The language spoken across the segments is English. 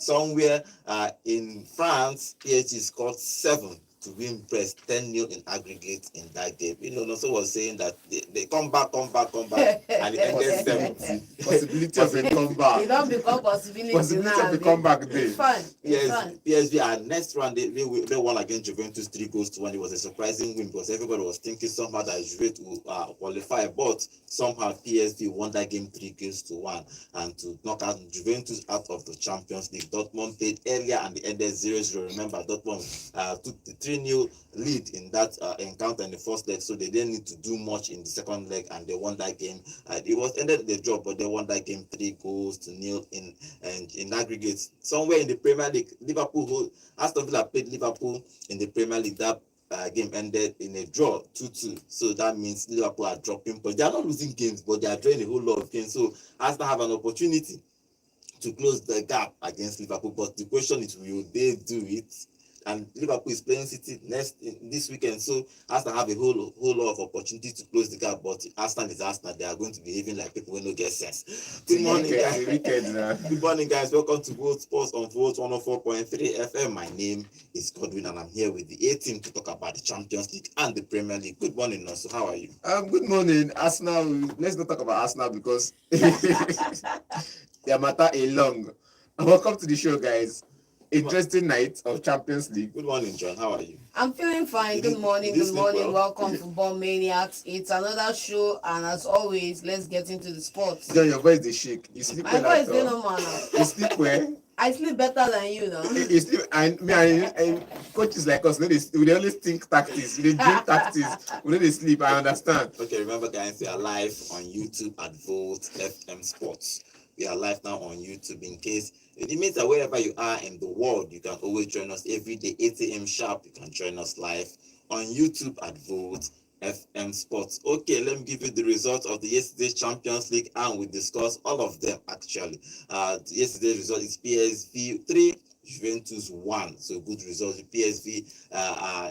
Somewhere in France, PSG scored 7 to win Brest 10-0 in aggregate in that game. Nonso was saying that they come back, and it ended 70. Possibility of a comeback. It don't become possibility Possibility now. of a comeback day. It's fine. Yes, PSG and next round they won against Juventus 3-1. It was a surprising win because everybody was thinking somehow that Juventus would qualify, but somehow PSG won that game 3-1 and to knock out Juventus out of the Champions League. Dortmund played earlier and they ended 0-0. Remember, Dortmund took the 3-0 lead in that encounter in the first leg, so they didn't need to do much in the second leg and they won that game. It was ended the draw, but they won that game 3-0 in aggregate. Somewhere in the Premier League, Aston Villa played Liverpool in the Premier League. That game ended in a draw 2-2. So that means Liverpool are dropping points. They are not losing games, but they are drawing a whole lot of games. So Aston have an opportunity to close the gap against Liverpool. But the question is, will they do it? And Liverpool is playing City this weekend, so Aston have a whole lot of opportunity to close the gap. But Aston is Aston; they are going to be behaving like people who don't get sense. Good morning, guys. Good morning, guys. Welcome to World Sports on Volt 104.3 FM. My name is Godwin, and I'm here with the A team to talk about the Champions League and the Premier League. Good morning, Nonso. How are you? Good morning, Arsenal. Let's not talk about Arsenal because their matter is long. Welcome to the show, guys. Interesting night of Champions League. Good morning, John. How are you? I'm feeling fine. Good morning. Well. Welcome, Football Maniacs. It's another show, and as always, let's get into the sports. John, your voice is shake. You sleep well. My voice is normal now. You sleep well. I sleep better than you, though. You sleep, and coaches like us, we always think tactics. We drink tactics. We don't sleep. I understand. Okay, remember, guys, we are live on YouTube at Volt FM Sports. We are live now on YouTube. In case it means that wherever you are in the world, you can always join us every day, 8 a.m. sharp. You can join us live on YouTube at Volt FM Sports. Okay, let me give you the results of the yesterday's Champions League, and we discuss all of them actually. Yesterday's result is PSV 3. Juventus 1, so good result. PSV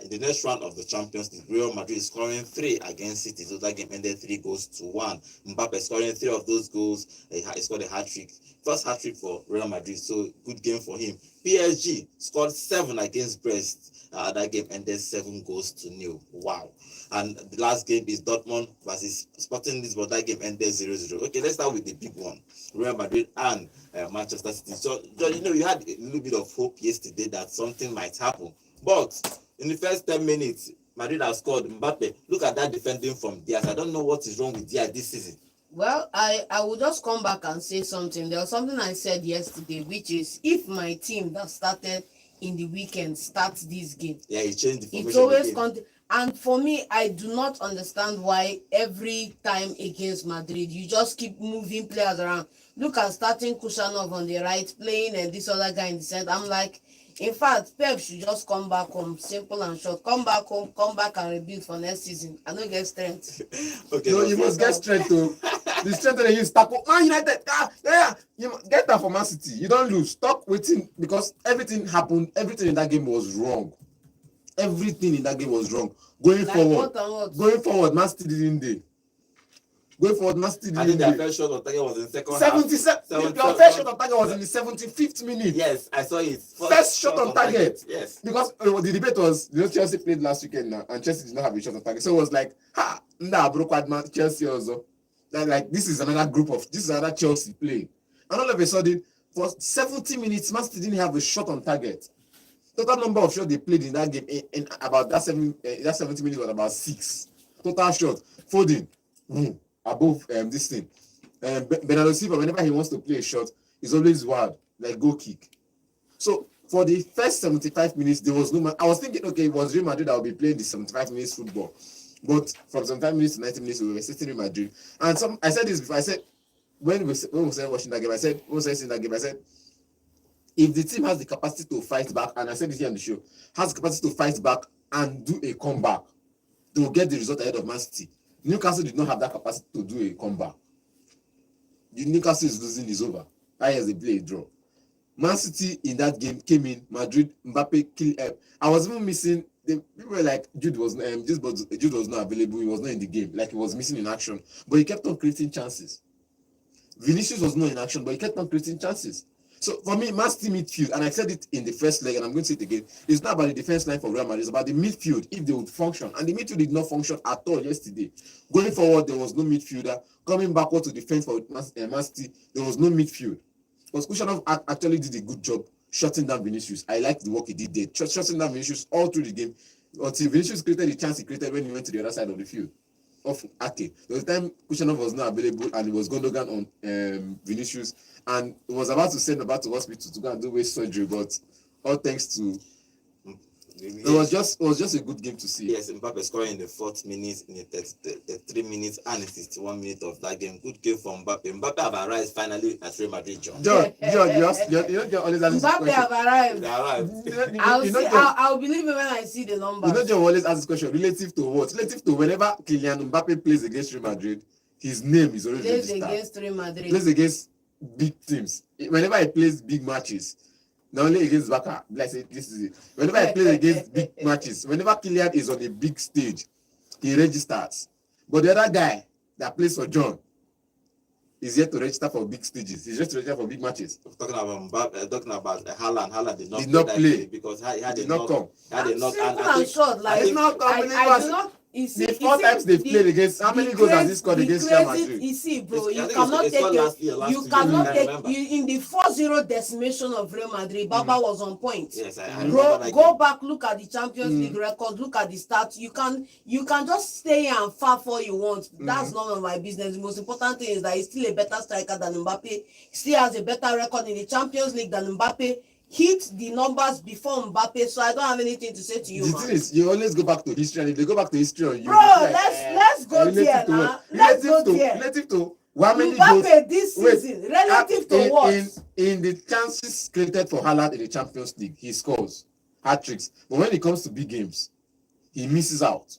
in the next round of the Champions League, Real Madrid is scoring 3 against City, so that game ended 3-1. Mbappe scoring 3 of those goals. He scored a hat-trick, first hat-trick for Real Madrid, so good game for him. PSG scored 7 against Brest. That game ended 7-0. Wow. And the last game is Dortmund versus Sporting Lisbon. That game ended 0-0. Okay, let's start with the big one, Real Madrid and Manchester City. So, John, you had a little bit of hope yesterday that something might happen. But in the first 10 minutes, Madrid has scored. Mbappe, look at that defending from Diaz. I don't know what is wrong with Diaz this season. Well, I will just come back and say something. There was something I said yesterday, which is if my team that started in the weekend starts this game, yeah, he changed the formation. It's always and for me, I do not understand why every time against Madrid, you just keep moving players around. Look at starting Kusanov on the right, playing and this other guy in the center. I'm like, in fact, Pep should just come back home, simple and short. Come back home, come back and rebuild for next season. I don't get strength. Okay, no, you must get strength too. The strength that you tackle Man United. You get that for Man City. You don't lose. Stop waiting because everything happened. Everything in that game was wrong. Everything in that game was wrong. Going forward, Man City didn't do. Going forward, Man City didn't do. I think their first shot on target was in the second half. 77. Your first shot on target was in the 75th minute. Yes, I saw it. First shot on target. Yes. Because the debate was, Chelsea played last weekend now, and Chelsea did not have a shot on target. So it was like, broke Chelsea also. Like this is another Chelsea play. And all of a sudden, for 70 minutes, Man City didn't have a shot on target. Total number of shots they played in that game in about that 70 minutes was about 6. Total shot. Foden, above this thing. Bernardo Silva, whenever he wants to play a shot, is always wild, like goal kick. So for the first 75 minutes, there was no man. I was thinking, okay, it was Real Madrid that will be playing the 75 minutes football. But from 75 minutes to 90 minutes, we were sitting in Madrid. And I said this before. I said, when we started watching that game, I said, if the team has the capacity to fight back, and I said this here on the show, has the capacity to fight back and do a comeback, they will get the result ahead of Man City. Newcastle did not have that capacity to do a comeback. Newcastle is losing, is over. I as they play a draw. Man City in that game came in, Madrid, Mbappe killed. I was even missing. People were like, Jude was not available. He was not in the game. Like he was missing in action, but he kept on creating chances. Vinicius was not in action, but he kept on creating chances. So for me, Man City midfield, and I said it in the first leg, and I'm going to say it again, it's not about the defense line for Real Madrid, it's about the midfield, if they would function. And the midfield did not function at all yesterday. Going forward, there was no midfielder. Coming backward to defense for Man City, there was no midfield. Because Kushyanov actually did a good job shutting down Vinicius. I like the work he did there, shutting down Vinicius all through the game. Until Vinicius created the chance he created when he went to the other side of the field. Of Ake. There was a time Kushyanov was not available and it was Gundogan on Vinicius, and he was about to send about to hospital to go and do waist surgery, but all thanks to it was just a good game to see. Yes, Mbappe scoring in the 4th minute, in the 3 minutes, and the 61 minutes of that game. Good game from Mbappe. Mbappe have arrived finally at Real Madrid, John. You always ask Mbappe have arrived. They arrived. I'll believe it when I see the numbers. John always ask this question relative to what? Relative to whenever Kylian Mbappe plays against Real Madrid, his name is always Plays registered. against Real Madrid. Plays against big teams. Whenever he plays big matches, not only against Barca, like say this is it. Whenever he plays against big matches, whenever Kylian is on a big stage, he registers. But the other guy that plays for John is yet to register for big stages. He's just to register for big matches. Talking about Mbappe, talking about Haaland. Haaland did not play because he had did a not knock. come. He had a knock, Simple and short. Like, It's not I do not. The 4 times they've played against, how many goals has he scored against Real Madrid? You see, bro, I you think cannot it's take called it. last year, You season, cannot I take remember. in the 4-0 decimation of Real Madrid. Baba was on point. Yes, I remember Bro, that go game. back, look at the Champions League record, look at the stats. You can just stay here and far for you want. That's none of my business. The most important thing is that he's still a better striker than Mbappe. Still has a better record in the Champions League than Mbappe. Hit the numbers before Mbappe, so I don't have anything to say to you, The man. thing is, you always go back to history, and if they go back to history on you, Bro, let's go there now. Let's go there. Relative to how many goals Mbappe this season, relative to what? in the chances created for Haaland in the Champions League, he scores hat-tricks. But when it comes to big games, he misses out.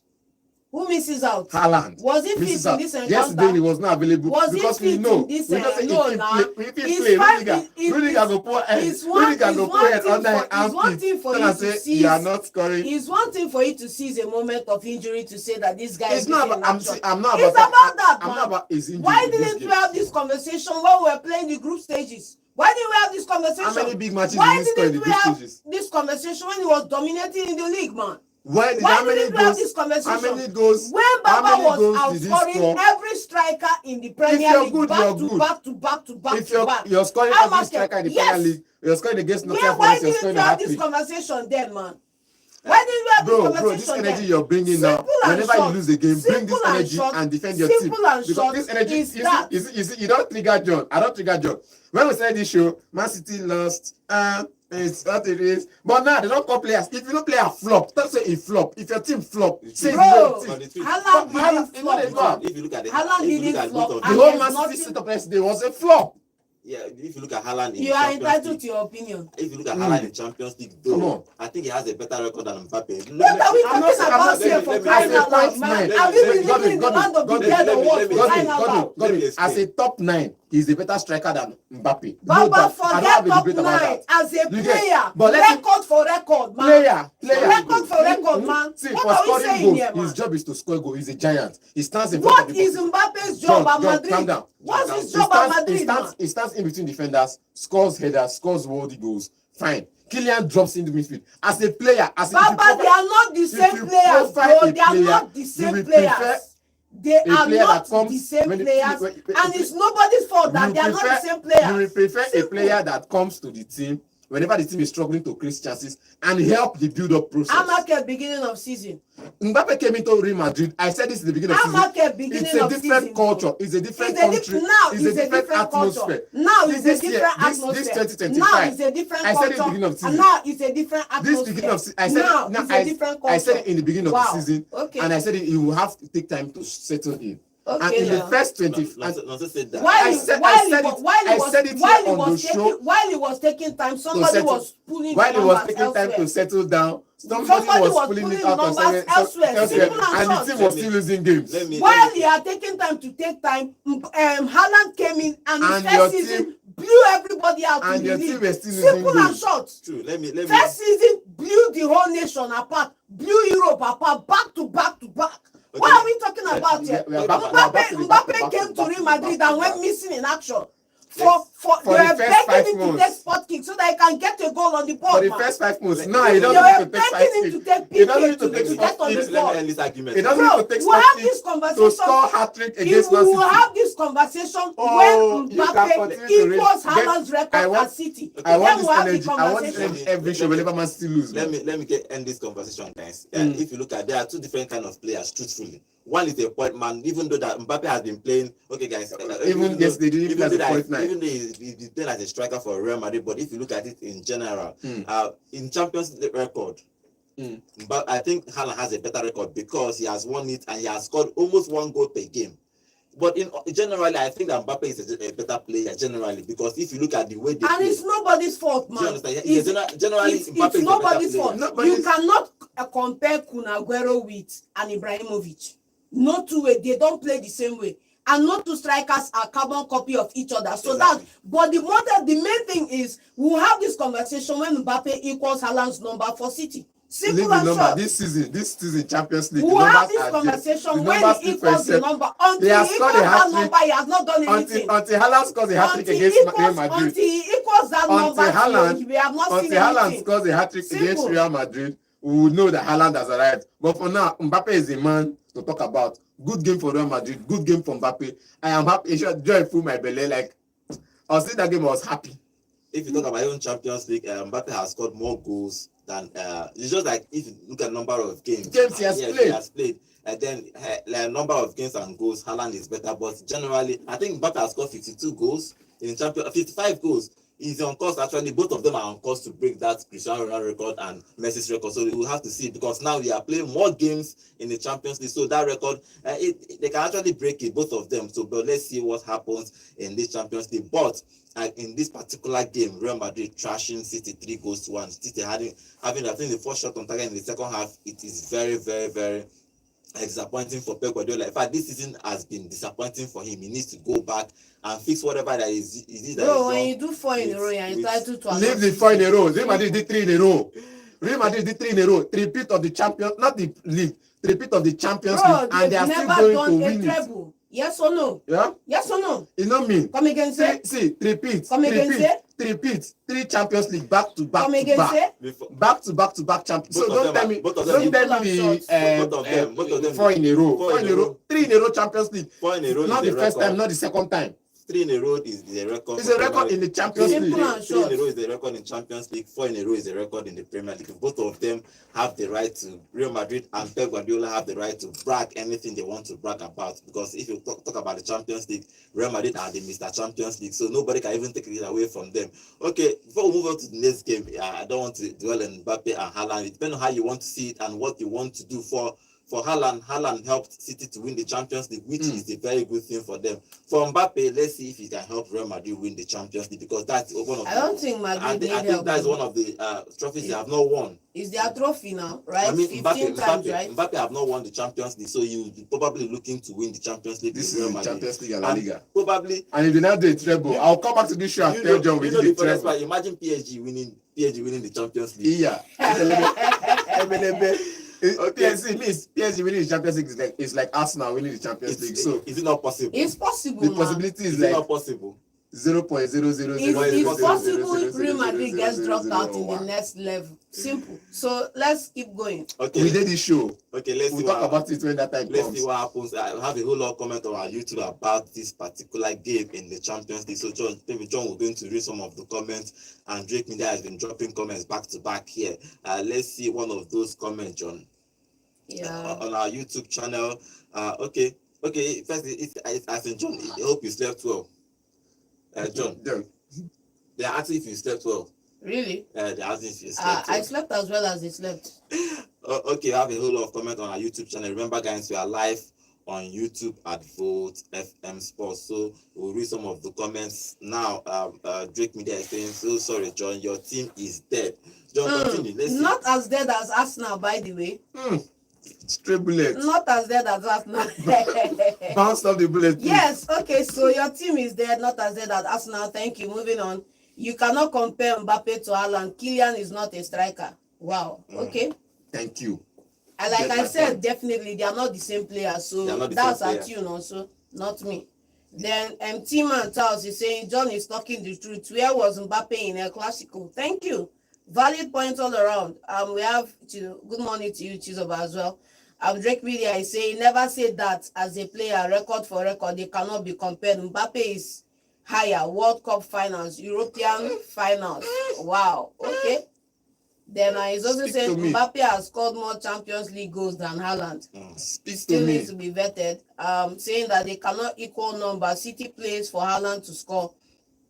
Who misses out? Haaland Was he fit misses in out. this encounter? Yesterday he was not available Was he because fit we know in this we know say no, nah. if he It's play fine. Rudiger go pour head. It's one Rudiger go pour head under his it's one thing armpit. for Tell you am to say seize. you are not scoring. It's one thing for you to seize a moment of injury to say that this guy It's is not missing about. in action. I'm not It's about about that, I'm man. not about his injury. Why in this didn't we game. have this conversation when we were playing the group stages? Why didn't we have this conversation? How many big matches Why did he score in the didn't we group have stages? this conversation when he was dominating in the league, man? Why did Why how many didn't we have goals? this conversation? How many goals? When how Baba many was goals did he outscoring score? every striker in the Premier you're League good, back you're to good. back to back to back If to back. you're scoring How every much- striker in the yes. Premier League, you're scoring against Nottingham Why Forest, you're didn't scoring we a have this hat-trick. conversation then, man? Why didn't we have Bro, this this conversation energy then? you're bringing now, Simple and whenever short. you lose a game, bring this Simple and energy short. and defend your team. Simple and Because short this energy, is you that. see, you don't trigger John. I don't trigger John. When we started this show, Man City lost, it's what it is. But now they don't call players. If you don't play a flop, don't say a flop. If your team flop, say Bro, it's your team. Haaland Haaland- didn't you know they flop. flop. If you look at it, Haaland if you didn't look at flop. both of The And them, whole there's Man City nothing- setup yesterday was a flop. yeah, if you look at Haaland in You are Champions entitled League, to your opinion. if you look at Haaland in Champions League, Come though, on. I think he has a better record than Mbappe. What are we I'm talking not about saying- here for let me- crying let me- out loud, point man? nine. Have you been God, living in the God, land of the God, dead let or me- what let me- for God, crying out loud? Let me as explain. a top 9, he's a better striker than Mbappe. Baba, doubt. I don't forget have a top debate about 9 that. as a You get- player. but let him- Record for record, man. Player. Record for record, man. See, What for are we scoring saying goals, here, man? his job is to score goals. He's a giant. He stands in front What of the is box. Mbappe's job at John, Madrid? calm down. What's his He job at stands, he, Madrid, stands, man? he stands in between defenders, scores headers, scores worldly goals. Fine. Kylian drops in the midfield. As a player, as a Baba, they are not the if same you players, profile bro. a They are player, not the you same will players. prefer They are player that not comes the same when the- players. when- And it's nobody's fault that you they are not the prefer- same You players. will prefer a Simple. player that comes to the team whenever the team is struggling to create chances and help the build-up process. Amakel beginning of season. Mbappe came into Real Madrid. I said this in the beginning of Amakel season. beginning It's a of different season. culture. It's a different It's a country. now It's it's a different culture. atmosphere. Now it's a This year, different this atmosphere. 2025. Now it's a different I said it in the culture. beginning of the And season. now it's a different This atmosphere. beginning of I said now it, now, it's a different culture. I said it in the beginning Wow. of the season, Okay. and I said it, you will have to take time to settle in. Okay, and in the now. first 20, Not said that. While I he said it here on the show while he was taking time, somebody settle. was pulling While he was numbers taking time elsewhere. to settle down, Somebody was pulling it pulling out of numbers elsewhere. Simple and and the short. team was still losing games. Let me- While he had taken time to take time, Haaland came in and his And first your season team- blew everybody out and in the your league. team were still losing Simple and games. short. True. Let me. First season blew the whole nation apart, blew Europe apart, back to back to back. What Okay. are we talking about here? We are back to Mbappe back to came to back Real Madrid to and back. went missing in action. For For they the were first 5 begging him to months. take spot kick so that he can get a goal on the board. For the man. first 5 months. Like, No, he They doesn't were need to take spot begging him kick. to take He doesn't PK need to to take get spot on the kick. let me board. end this argument. He doesn't Bro, need to take we'll have spot this kick conversation. to score hat-trick We against Man will City. have this conversation Oh, when you can Mbappe continue to read. equals Then Haaland's I record want- at City. I want Then this we'll have the energy. I want this conversation. energy every show whenever Man City lose. Let man. me end this conversation, guys. Mm. If you look at, there are two different kind of players. Truthfully, one is a point man. Even though that Mbappe has been playing, okay, guys. Even yes, they didn't play as a point nine. Even though he's playing as a striker for Real Madrid, but if you look at it in general, in Champions League record. But I think Haaland has a better record because he has won it and he has scored almost 1 goal per game. But in generally, I think that Mbappe is a better player generally because if you look at the way they And play, it's nobody's fault, do you man. understand? It's Generally, Mbappe is a better nobody's player. fault. Nobody's- You cannot compare Kun Aguero with an Ibrahimovic. No two way. They don't play the same way. And no two strikers are carbon copy of each other. So Exactly. but the main thing is we'll have this conversation when Mbappe equals Haaland's number for City. Leave Simple the and number short. this season Champions League. We'll the have numbers this are conversation the when numbers he equals the 2.7. number. Until He he has equals scored a that hat-trick. number, he has not done anything. Until Haaland scores a hat-trick Until against he Real equals- Madrid. Until he equals that Until number, Haaland- we have not seen Until Haaland anything. scores a hat-trick Simple. against Real Madrid, we will know that Haaland has arrived. But for now, Mbappe is a man to talk about. Good game for Real Madrid. Good game for Mbappe. I am happy. Joy full my belly. Like, I was seeing that game, I was happy. If you talk about even Champions League, Mbappe has scored more goals than it's just like if you look at number of games He has played. And then number of games and goals, Haaland is better. But generally, I think Mbappe has scored 52 goals in Champions, 55 goals. He's on course. Actually, both of them are on course to break that Cristiano Ronaldo record and Messi's record. So we will have to see because now we are playing more games in the Champions League. So that record, they can actually break it, both of them. So, but let's see what happens in this Champions League. But in this particular game, Real Madrid trashing City 3-1. City having I think the first shot on target in the second half. It is very, very, very disappointing for Pep Guardiola. In fact, this season has been disappointing for him. He needs to go back and fix whatever that is that Bro, is when wrong you do 4 in a row, you're entitled to Leave the 4 in a row. Real Madrid did 3 in a row. Real Madrid did 3 in a row. Repeat of the champion, not the league. Repeat of the Champions Bro, League, and they are still never going done to a win it. treble. Yes or no? Yeah, Yes or no? you know me. Come again, say. See, repeat. Come again, say. Repeat. 3 Champions League back to back Come to again, back. say. Back to back champions. So Both of don't them tell are- me. both of Don't them- tell me both of them- 4 in a row. 4 4 in a row. 3 in a row Champions League. 4 in a row Not is the a first record. time, not the second time. 3 in a row is the record. It's a record in the Champions Simple League. and 3 in a short. row is the record in Champions League. 4 in a row is the record in the Premier League. Both of them have the right to. Real Madrid and Pep Guardiola have the right to brag anything they want to brag about. Because if you talk about the Champions League, Real Madrid are the Mr. Champions League, so nobody can even take it away from them. Okay, before we move on to the next game, I don't want to dwell on Mbappe and Haaland. It depends on how you want to see it and what you want to do for Haaland. Haaland helped City to win the Champions League, which is a very good thing for them. For Mbappe, let's see if he can help Real Madrid win the Champions League because that's one of I don't think Madrid I need think help. that's one of the trophies they have not won. It's their trophy now, right? I mean, 15 times, right? Mbappe have not won the Champions League, so you will be probably looking to win the Champions League. This with Real is the Madrid. Champions League and La And Liga. Probably. And if they now do a treble, I'll come back to this show and You tell know, John we you know did the the funniest treble. part, imagine PSG winning the Champions League. Yeah. PSG winning the Champions League is like Arsenal winning the Champions League. So Is it not possible? It's possible, the man. possibility is Is it like not possible? 0.000. It's possible Real Madrid gets dropped out in the next level. Simple. So let's keep going. Okay. We did this show. Okay, let's We'll see talk what about it when that time let's comes. see what happens. I have a whole lot of comment on our YouTube about this particular game in the Champions League. So John we're going to read some of the comments, and Drake Media has been dropping comments back to back here. Let's see one of those comments, John. Yeah. On our YouTube channel. Okay. First, I think John, I hope you slept well. John, they're asking if you slept well. Really? They're asking if you slept well. I slept as well as they slept. Okay, I have a whole lot of comments on our YouTube channel. Remember, guys, we are live on YouTube at Volt FM Sports. So we'll read some of the comments now. Drake Media is saying, "So sorry, John, your team is dead." John, continue. Let's see. Not as dead as Arsenal, by the way. Straight bullet. Not as dead as Arsenal. Bounced off the bullet. Yes, okay, so your team is dead, not as dead as Arsenal. Thank you. Moving on. You cannot compare Mbappe to Haaland. Kylian is not a striker. Wow. Okay. Thank you. And like Get I my said, point. definitely they are not the same players. So They are not the that's same at you also, not me. Then Team and Taos is saying John is talking the truth. Where was Mbappe in El Clasico? Thank you. Valid points all around. We have good morning to you, Chizoba, as well. Drake Media is saying never say that as a player, record for record, they cannot be compared. Mbappe is higher. World Cup finals, European finals. Wow. Okay. Then he's also saying Mbappe has scored more Champions League goals than Haaland. Still needs to be vetted. Saying that they cannot equal numbers. City plays for Haaland to score.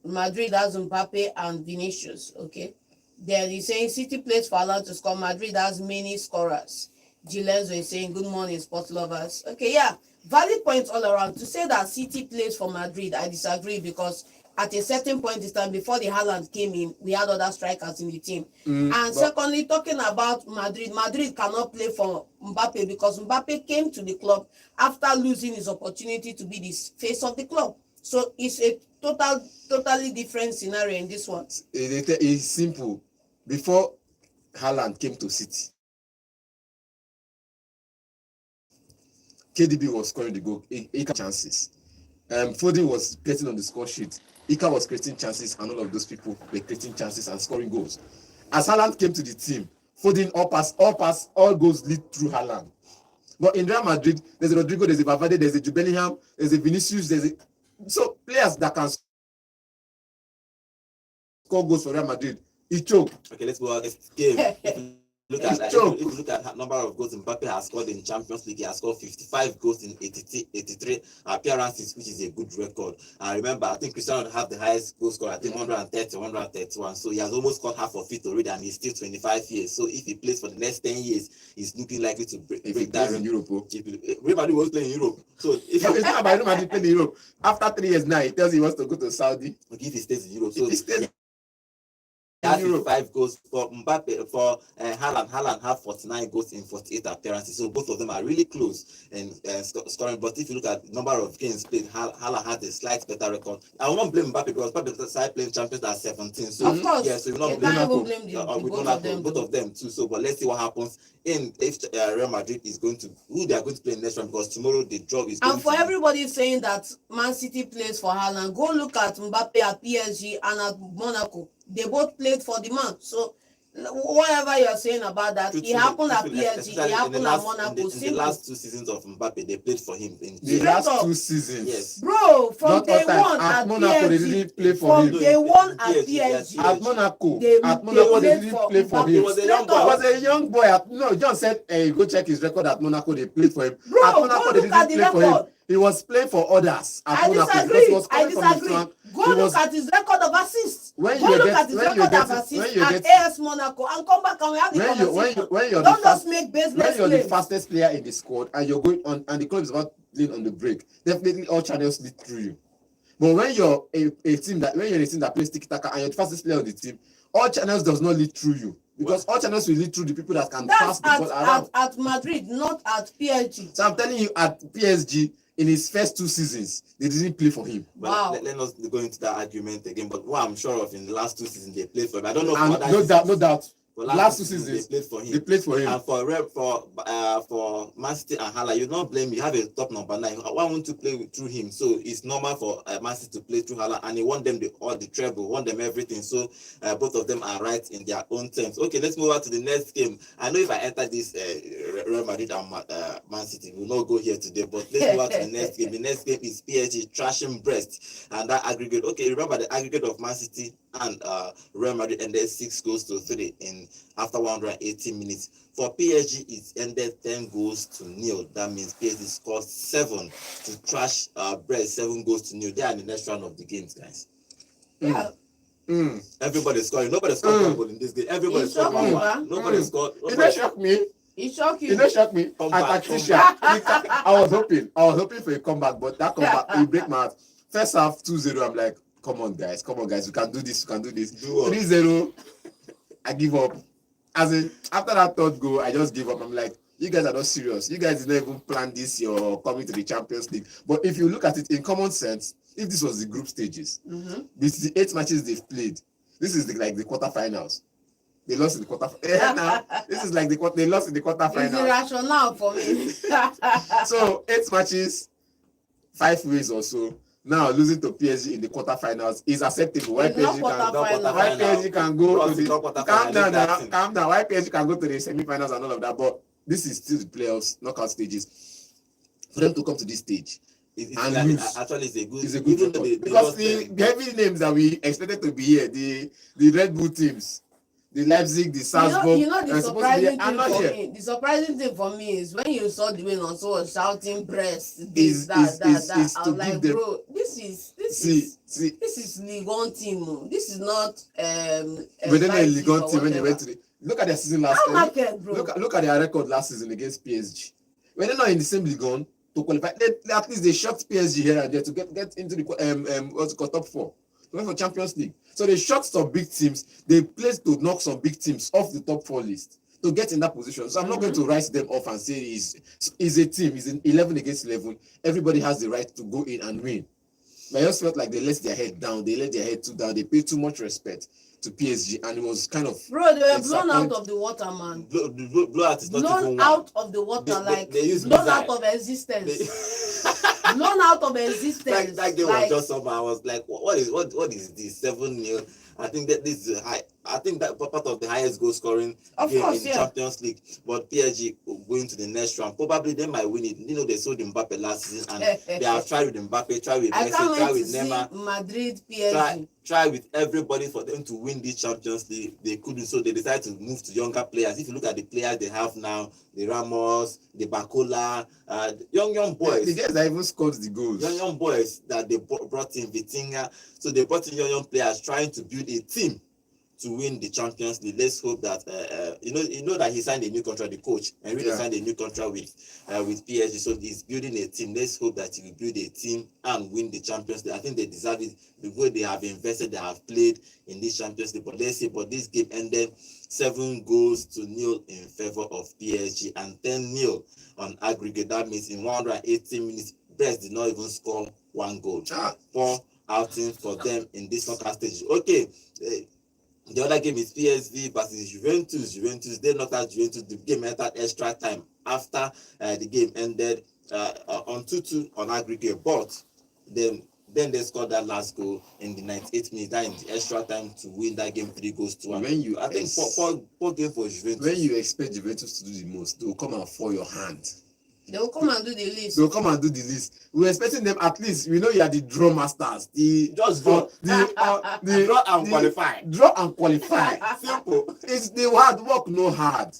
Madrid has Mbappe and Vinicius. Okay. Then he's saying City plays for Haaland to score. Madrid has many scorers. Gilenzo is saying good morning, sports lovers. Okay, yeah. Valid points all around. To say that City plays for Madrid, I disagree because at a certain point in time, before the Haaland came in, we had other strikers in the team. And secondly, talking about Madrid, Madrid cannot play for Mbappe because Mbappe came to the club after losing his opportunity to be the face of the club. So it's a totally different scenario in this one. It's simple. Before Haaland came to City, KDB was scoring the goal, Ika chances. Foden was getting on the score sheet. Ika was creating chances, and all of those people were creating chances and scoring goals. As Haaland came to the team, Foden all goals lead through Haaland. But in Real Madrid, there's a Rodrigo, there's a Valverde, there's a Bellingham, there's a Vinicius, so players that can score goals for Real Madrid. He choked. Okay, let's go out this game. If you look at number of goals Mbappe has scored in Champions League, he has scored 55 goals in 83 appearances, which is a good record. And remember, I think Cristiano have the highest goal score, I think 130, 131. So he has almost scored half of it already, and he's still 25 years. So if he plays for the next 10 years, he's looking likely to break that in Europe. Real Madrid was playing in Europe. So it's not about Real Madrid playing in Europe. After 3 years now, he tells he wants to go to Saudi. Okay, if he stays in Europe, so he stays. Has 55 goals for Mbappe. For Haaland have 49 goals in 48 appearances. So both of them are really close in scoring. But if you look at the number of games played, Haaland has a slight better record. I won't blame Mbappe because Mbappe started playing Champions at 17. So of course, yeah, so we blame both of them too. So but let's see what happens if Real Madrid is going to who they are going to play next round, because tomorrow the draw is going and for everybody saying that Man City plays for Haaland, go look at Mbappe at PSG and at Monaco. They both played for the man. So whatever you're saying about that, it happened at PSG, it happened at Monaco. In the last 2 seasons of Mbappe, they played for him. In the last 2 seasons, yes, bro. From day one at Monaco, they didn't play for him. From day one at PSG, at Monaco, they didn't play for him. He was a young boy. No, John said, "Hey, go check his record at Monaco. They played for him. Bro, at Monaco, they didn't play for him. He was playing for others at Monaco. I disagree. Go look at his record of assists. Go look at his record of assists at AS Monaco and come back and we have the conversation. Don't just make baseless claims. When you're the fastest player in the squad and you're going on, and the club is about playing on the break, definitely all channels lead through you. But when you're a team that plays tiki-taka and you're the fastest player on the team, all channels does not lead through you. Because all channels will lead through the people that can pass the ball around. At Madrid, not at PSG. So I'm telling you, at PSG, in his first 2 seasons, they didn't play for him. Wow. Let us go into that argument again. But what I'm sure of, in the last 2 seasons, they played for him. I don't know. No doubt. Last 2 seasons, they played for him. They played for him. And for Man City and Haaland, you don't blame. You have a top number 9. Why won't you play through him? So it's normal for Man City to play through Haaland, and he won them the treble, won them everything. So both of them are right in their own terms. Okay, let's move on to the next game. I know if I enter this Real Madrid and Man City, we'll not go here today. But let's move on to the next game. The next game is PSG thrashing Brest, and that aggregate. Okay, remember the aggregate of Man City and Real Madrid ended 6-3 in after 180 minutes. For PSG, it ended 10-0. That means PSG scored 7 to thrash Brest, 7-0. They are in the next round of the games, guys. Yeah. Everybody scoring. Nobody scored one goal in this game. Everybody scored one goal. Nobody scored. It don't shock me. It shocked you. It don't shock me. I was hoping for a comeback, but that comeback it break my heart. First half 2-0, I'm like, come on guys, we can do this. 3-0, I give up. After that third goal, I just give up. I'm like, you guys are not serious. You guys did not even plan this, you're coming to the Champions League. But if you look at it in common sense, if this was the group stages, this is the 8 matches they've played. This is like the quarterfinals. They lost in the quarterfinals. This is like they lost in the quarterfinals. It's irrational for me. So 8 matches, 5 ways or so. now losing to PSG in the quarterfinals is acceptable. Why It's not PSG can go to the calm down now, thing. calm down. Why PSG can go to the semi-finals and all of that, but this is still the playoffs, knockout stages. For them to come to this stage and like, lose, actually, it's a good record. Because the heavy names that we expected to be here, the Red Bull teams, the Leipzig, the Salzburg, you know the surprising thing for me is when you saw the way Nonso was shouting brest, this, that. I was like, bro, this is League One team. This is not but then the League One team when they went to look at their season last year. Look at their record last season against PSG. When they're not in the same League One to qualify, at least they shocked PSG here and there to get into the what's it called, top 4. They went for Champions League. So they shocked some big teams. They placed to knock some big teams off the top 4 list to get in that position. So I'm not going to write them off and say it's a team. It's an 11 against 11. Everybody has the right to go in and win. But I just felt like they let their head down. They let their head too down. They paid too much respect to PSG, and it was kind of bro. They were blown out of the water, man. Blowout is not blown even out of the water, blown out of existence. Blown out of existence. That game was just something. I was like, what is this 7-0? I think that this is high. I think that part of the highest goal scoring game in the Champions League. But PSG going to the next round, probably they might win it. You know, they sold Mbappe last season, and they have tried with Mbappe, tried with Messi, tried with Neymar, Madrid, PSG. Try with everybody for them to win this Champions League. They couldn't, so they decided to move to younger players. If you look at the players they have now, the Ramos, the Bacola, young boys. The guys that even scored the goals. Young boys that they brought in, Vitinha. So they brought in young players trying to build a team to win the Champions League. Let's hope that you know that he signed a new contract, the coach, and really signed a new contract with PSG. So he's building a team. Let's hope that he will build a team and win the Champions League. I think they deserve it. The way they have invested, they have played in this Champions League. But let's see. But this game ended 7-0 in favor of PSG and 10-0 on aggregate. That means in 180 minutes, Brest did not even score one goal. 4 outings for them in this knockout stage. Okay. The other game is PSV versus Juventus. They knocked out Juventus. The game entered extra time after the game ended on 2-2 on aggregate. But then they scored that last goal in the 98th minute, that in the extra time to win that game 3-1. I think poor game for Juventus. When you expect Juventus to do the most, they will come and fall your hand. They will come and do the list. We're expecting them at least. We know you are the draw masters. Draw and qualify. Draw and qualify. Simple. It's the hard work, no hard.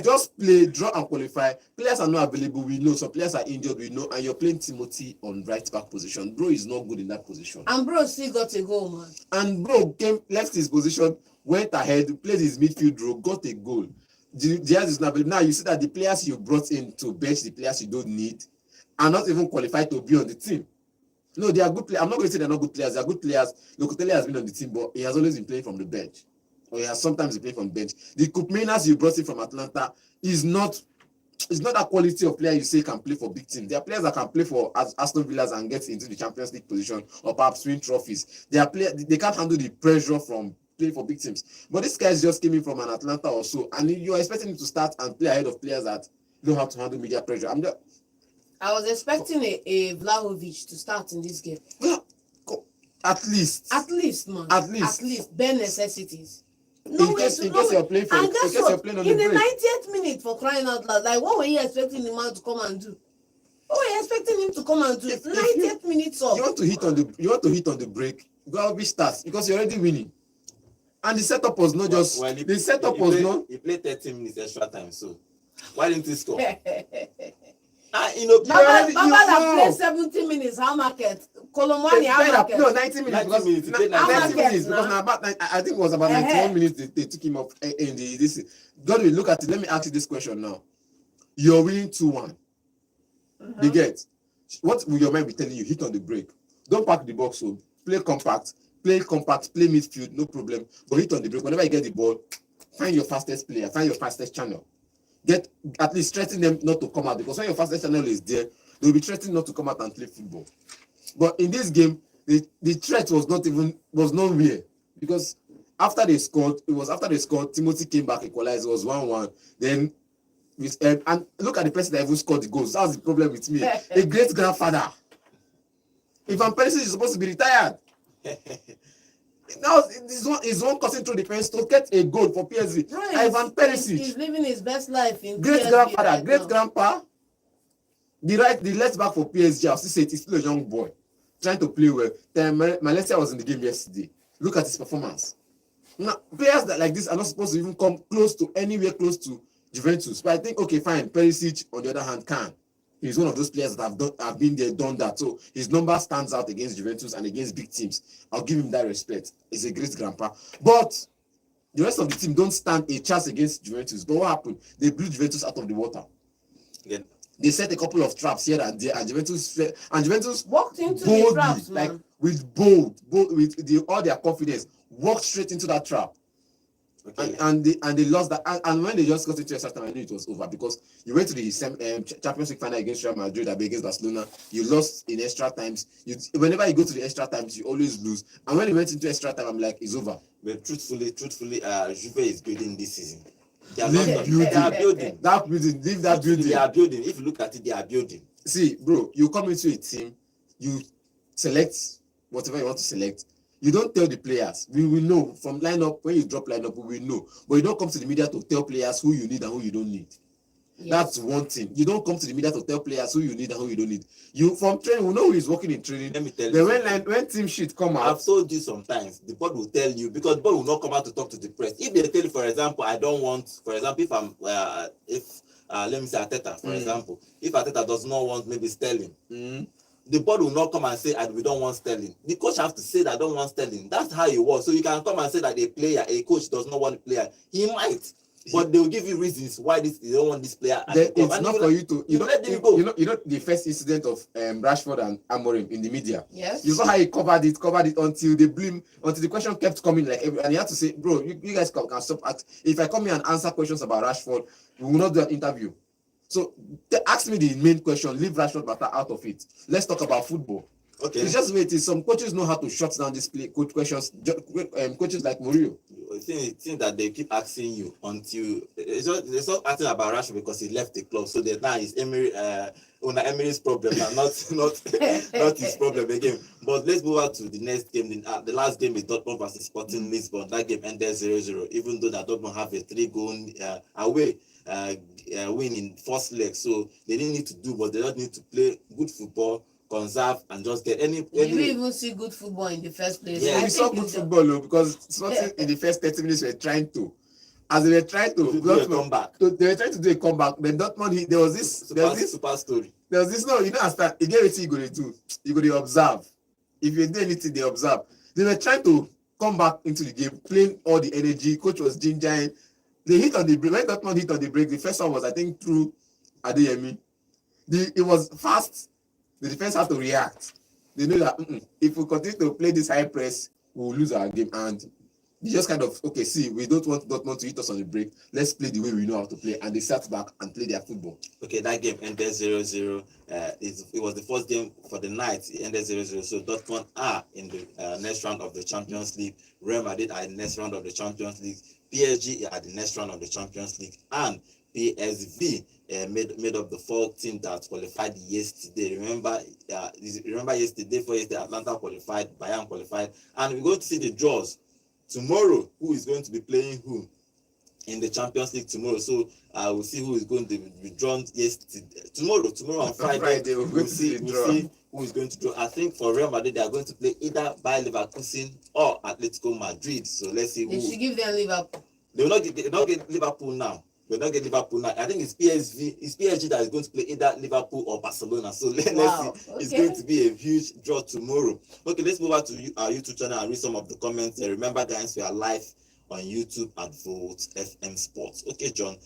Just play, draw and qualify. Players are not available. We know some players are injured. We know, and you're playing Timothy on right back position. Bro is not good in that position. And bro still got a goal, man. And bro left his position, went ahead, played his midfield role, got a goal. Diaz is not available. Now you see that the players you brought in to bench the players you don't need are not even qualified to be on the team. No, they are good players. I'm not going to say they're not good players. They are good players. Locatelli has been on the team, but he has always been playing from the bench. Or he has sometimes been playing from the bench. The Koopmeiners you brought in from Atlanta is not that quality of player you say can play for big teams. There are players that can play for Aston Villas and get into the Champions League position or perhaps win trophies. They can't handle the pressure from playing for big teams. But this guy just came in from an Atlanta or so, and you're expecting him to start and play ahead of players that don't have to handle media pressure. I was expecting a Vlahovic to start in this game. At least, man. At least bare necessities. In case you're playing on the break. In the 90th minute, for crying out loud, like what were you expecting the man to come and do? What were you expecting him to come and do? 90th minutes off. You want to hit on the break. Vlahovic starts because you're already winning. And the setup was not just he played 13 minutes extra time, so why didn't he score? Baba that played 70 minutes, how market? Kolomwani, how market? No, 90 minutes. 90 minutes because now I think it was about 91 minutes they took him off in this. Godwin, look at it. Let me ask you this question now. You're winning 2-1. You get what will your mind be telling you? Hit on the break. Don't pack the box home. Play compact, play midfield, no problem. But hit on the break. Whenever you get the ball, find your fastest player, find your fastest channel. At least threaten them not to come out, because when your fastest channel is there, they'll be threatening not to come out and play football. But in this game, the threat was nowhere, because after they scored, Timothy came back, equalized, it was 1-1. Then and look at the person that even scored the goals. That's the problem with me. A great grandfather. If Van Persie is supposed to be retired. Now is one causing through defense to get a goal for PSG. Bro, Ivan Perisic, he's living his best life in great PSG grandfather, right great now. grandpa. The left back for PSG, I'll still say he's still a young boy, trying to play well. Then Malaysia was in the game yesterday. Look at his performance. Now, players that like this are not supposed to even come anywhere close to Juventus. But I think, okay, fine. Perisic, on the other hand, can. He's one of those players that have been there, done that. So his number stands out against Juventus and against big teams. I'll give him that respect. He's a great grandpa. But the rest of the team don't stand a chance against Juventus. But what happened? They blew Juventus out of the water. Yeah. They set a couple of traps here and there, and Juventus walked into boldly, the traps, man. like with all their confidence, walked straight into that trap. Okay. And they lost that. And when they just got into extra time, I knew it was over, because you went to the Champions League final against Real Madrid, against Barcelona. You lost in extra times. Whenever you go to the extra times, you always lose. And when you went into extra time, I'm like, it's over. But truthfully, Juve is building this season. They are building. Leave that building. They are building. If you look at it, they are building. See, bro, you come into a team, you select whatever you want to select. You don't tell the players. We will know from lineup. When you drop lineup, we will know. But you don't come to the media to tell players who you need and who you don't need. Yes. That's one thing. You don't come to the media to tell players who you need and who you don't need. You from training, we know who is working in training. Let me tell you. When team sheet come out, I've told you sometimes the board will tell you, because the board will not come out to talk to the press. If they tell you, for example, I don't want, for example, if I'm let me say Arteta, for example, if Arteta does not want maybe Sterling. The board will not come and say, we don't want Sterling. The coach has to say that I don't want Sterling. That's how it works. So you can come and say that a coach does not want a player. He might, but they will give you reasons why they don't want this player. It's not for you to let them go. You know the first incident of Rashford and Amorim in the media. Yes. You saw how he covered it until the question kept coming, and he had to say, bro, you guys can stop. If I come here and answer questions about Rashford, we will not do an interview. So ask me the main question. Leave Rashford matter out of it. Let's talk about football. Okay. It's just wait. Some coaches know how to shut down this good questions. Coaches like Mourinho. The thing that they keep asking you until it's not asking about Rashford because he left the club. So now it's Emery's problem, and not his problem again. But let's move on to the next game. The last game is Dortmund versus Sporting Lisbon. That game ended 0-0. Even though that Dortmund have a 3-goal away win in first leg, so they didn't need to do, but they just need to play good football, conserve, and just get any. Did we even see good football in the first place? Yeah, we saw good football, because Sporting in the first 30 minutes were trying to, as they were trying to do a comeback. They were trying to do a comeback. Then Dortmund, there was this super story. There was this, no, you don't understand. Again, what you going to do? You going to observe. If you do anything, they observe. They were trying to come back into the game, playing all the energy. Coach was gingering. They hit on the break. When Dortmund hit on the break, the first one was, I think, through Adeyemi. It was fast. The defense had to react. They knew that if we continue to play this high press, we will lose our game. And they just kind of, okay, see, we don't want Dortmund to hit us on the break. Let's play the way we know how to play. And they sat back and played their football. Okay, that game ended 0-0. It was the first game for the night. It ended 0-0. So Dortmund are in the next round of the Champions League. Real Madrid are in the next round of the Champions League. PSG are the next round of the Champions League. And PSV made up the 4 team that qualified yesterday. Remember yesterday, Atlanta qualified, Bayern qualified, and we're going to see the draws tomorrow. Who is going to be playing who in the Champions League tomorrow? So we'll see who is going to be drawn yesterday. Tomorrow on Friday, we'll see who is going to draw. I think for Real Madrid, they are going to play either Bayer Leverkusen or Atletico Madrid. So let's see who. They should give them Liverpool. They will not get Liverpool now. We'll not get Liverpool now. I think it's PSG that is going to play either Liverpool or Barcelona. So let's see. Okay. It's going to be a huge draw tomorrow. Okay, let's move on to our YouTube channel and read some of the comments. Remember, guys, we are live on YouTube at Volt FM Sports. Okay, John,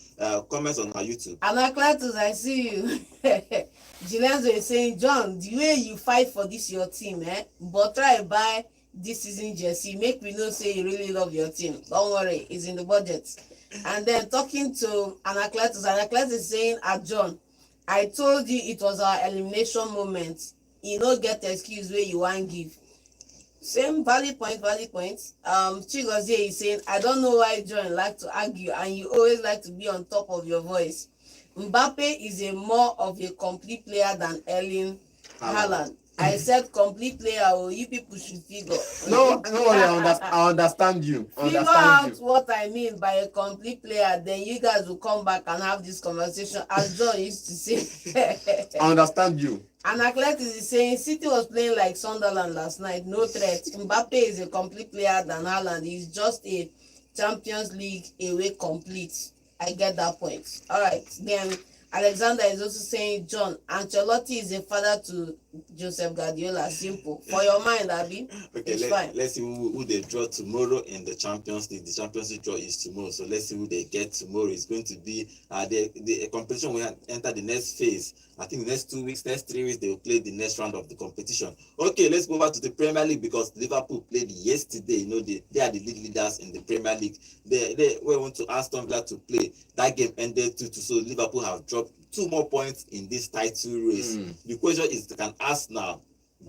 comments on our YouTube. Anacletus, I see you. Gilenzo is saying, John, the way you fight for this your team, but try buy this season jersey. Make me know say you really love your team. Don't worry, it's in the budget. And then talking to Anacletus is saying, John, I told you it was our elimination moment. You don't get excuse where you want give. Same valid point. Chigozie is saying, I don't know why John like to argue and you always like to be on top of your voice. Mbappe is more of a complete player than Erling Haaland. I said complete player. Oh, you people should figure. No, no worry. I understand you. I Figure understand out you. what I mean by a complete player. Then you guys will come back and have this conversation, as John used to say. I understand you. And Athletic is saying City was playing like Sunderland last night. No threat. Mbappe is a complete player than Haaland. He's just a Champions League away complete. I get that point. All right. Then Alexander is also saying, John, Ancelotti is a father to Joseph Guardiola. Simple. For your mind, Abby. Okay, it's fine. let's see who they draw tomorrow in the Champions League. The Champions League draw is tomorrow, so let's see who they get tomorrow. It's going to be the competition will enter the next phase. I think the next 2 weeks, next 3 weeks, they will play the next round of the competition. Okay, let's go over to the Premier League because Liverpool played yesterday. You know, they are the league leaders in the Premier League. They went to Aston Villa to play. That game ended 2-2, so Liverpool have dropped 2 more points in this title race. The question is, can Arsenal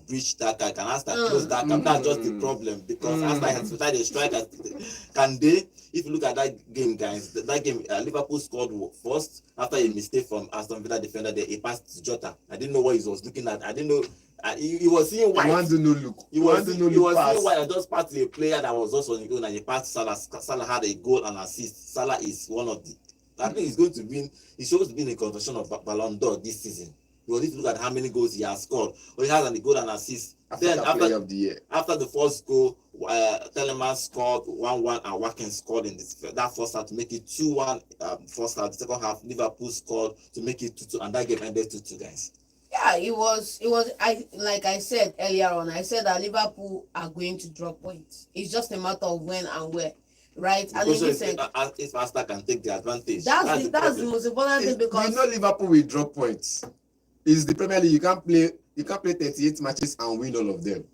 breach that gap? Can Arsenal close that gap? That's just the problem because Arsenal has started a striker. Can they? If you look at that game, guys, that game, Liverpool scored first after a mistake from Aston Villa defender. He passed to Jota. I didn't know what he was looking at. I didn't know. He was seeing white. I want to know look. He was seeing white. I just passed to a player that was also on the goal and he passed Salah. Salah had a goal and assist. Salah is one of the. I think he's going to win. He's supposed to be in a conversation of Ballon d'Or this season. Because if you look at how many goals he has scored, or he has a goal and assist. Then after the first goal, Telemann scored 1-1 and Watkins scored in that first half to make it 2-1. First half, the second half, Liverpool scored to make it 2-2, and that game ended 2-2, guys. Yeah, it was. Like I said earlier on, I said that Liverpool are going to drop points. It's just a matter of when and where. Right, and if Arsenal can take the advantage, that's the most important thing because you know Liverpool will drop points. It's the Premier League. You can't play 38 matches and win all of them.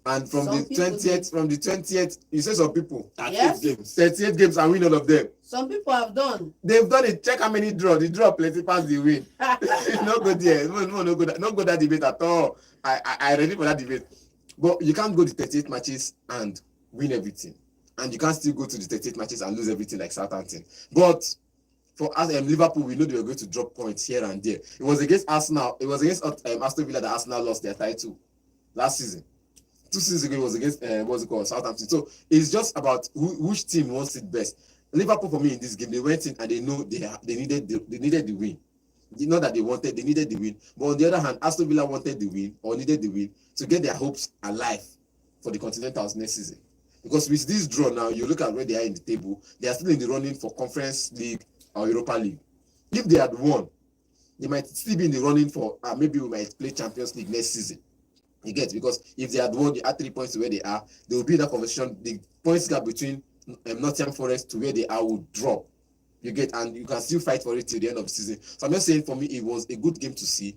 And from the 20th, you say some people 38 games and win all of them. Some people have done. They've done it. Check how many draw. The draw plenty pass the win. Not go there. No go that debate at all. I ready for that debate. But you can't go to 38 matches and win everything. And you can't still go to the 38 matches and lose everything like Southampton. But for us, Liverpool, we know they were going to drop points here and there. It was against Arsenal. It was against Aston Villa that Arsenal lost their title last season. 2 seasons ago, it was against Southampton. So it's just about which team wants it best. Liverpool, for me, in this game, they went in and they know they needed the win. Not that they needed the win. But on the other hand, Aston Villa wanted the win or needed the win to get their hopes alive for the Continentals next season. Because with this draw now, you look at where they are in the table, they are still in the running for Conference League or Europa League. If they had won, they might still be in the running for, maybe we might play Champions League next season. You get? Because if they had won, they had 3 points to where they are, they will be in that conversation. The points gap between Nottingham Forest to where they are will drop. You get? And you can still fight for it till the end of the season. So I'm just saying, for me, it was a good game to see.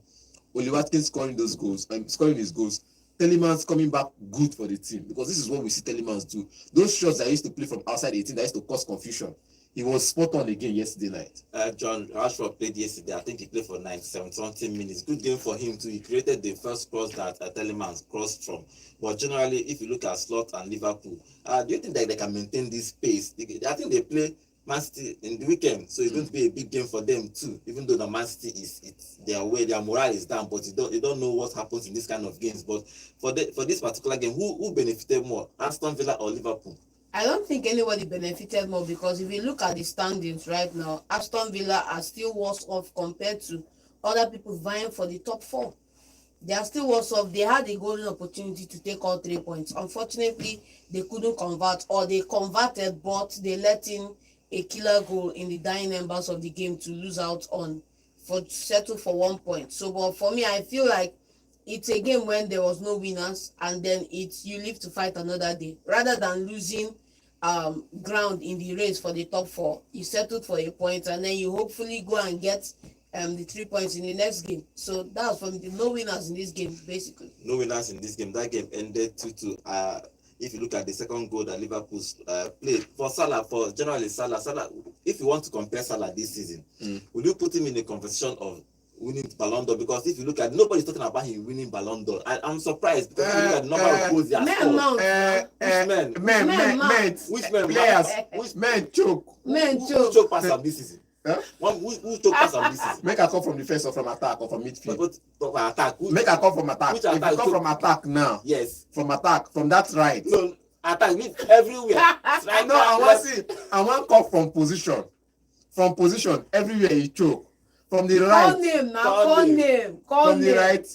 Oli Watkins scoring those goals, scoring his goals. Telemann's coming back good for the team because this is what we see Telemann's do. Those shots that used to play from outside 18 that used to cause confusion. He was spot on again yesterday night. John Rashford played yesterday. I think he played for 97 minutes. Good game for him too. He created the first cross that Telemann's crossed from. But generally, if you look at Slot and Liverpool, do you think that they can maintain this pace? I think they play Man City in the weekend, so it's going to be a big game for them too. Even though the Man City it's their way, their morale is down, but you don't know what happens in this kind of games. But for this particular game, who benefited more, Aston Villa or Liverpool? I don't think anybody benefited more because if you look at the standings right now, Aston Villa are still worse off compared to other people vying for the top 4. They are still worse off. They had a golden opportunity to take all 3 points. Unfortunately, they couldn't convert, or they converted, but they let in a killer goal in the dying embers of the game to lose out on, for settle for 1 point. So, but for me, I feel like it's a game when there was no winners, and then you live to fight another day. Rather than losing ground in the race for the top 4, you settled for a point, and then you hopefully go and get the 3 points in the next game. So that's for me. No winners in this game, basically. No winners in this game. That game ended 2-2. If you look at the second goal that Liverpool played for Salah, Salah, if you want to compare Salah this season, will you put him in a conversation of winning Ballon d'Or? Because if you look at, nobody's talking about him winning Ballon d'Or. I'm surprised because if you look at the number of goals he has scored. Which men choke Who choke past him this season? Huh? Who took pass on this season? Make a call from defense or from attack or from midfield. But talk about attack. Make a call from attack. Which If attack you come took- from attack now, Yes. from attack, from that right. No, attack means everywhere. I know. I want to see. I want call from position. From position, everywhere you choke. From the Call right, name now, Call call name. name, call from the name. right,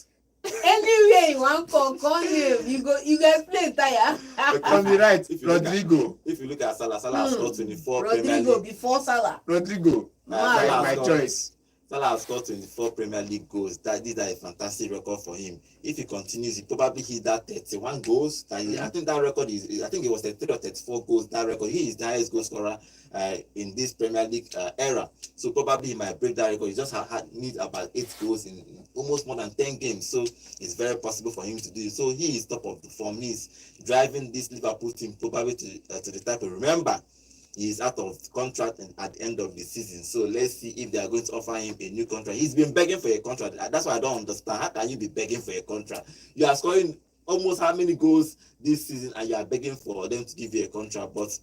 Anywhere you want call name. You go explain tire. from the right. If you look at- Rodrigo, If you look at Salah has scored 24 Premier Rodrigo League. before Salah. Rodrigo. Wow. My choice. Salah has scored 24 Premier League goals. These are a fantastic record for him. If he continues, he probably hit that 31 goals. I think that record is. I think it was 33 or 34 goals. That record. He is the highest goal scorer in this Premier League era. So probably he might break that record. He just needs about 8 goals in almost more than 10 games. So it's very possible for him to do it. So he is top of the form. He's driving this Liverpool team probably to the title. Remember, he is out of contract at the end of the season. So let's see if they are going to offer him a new contract. He's been begging for a contract. That's why I don't understand. How can you be begging for a contract? You are scoring almost how many goals this season and you are begging for them to give you a contract? But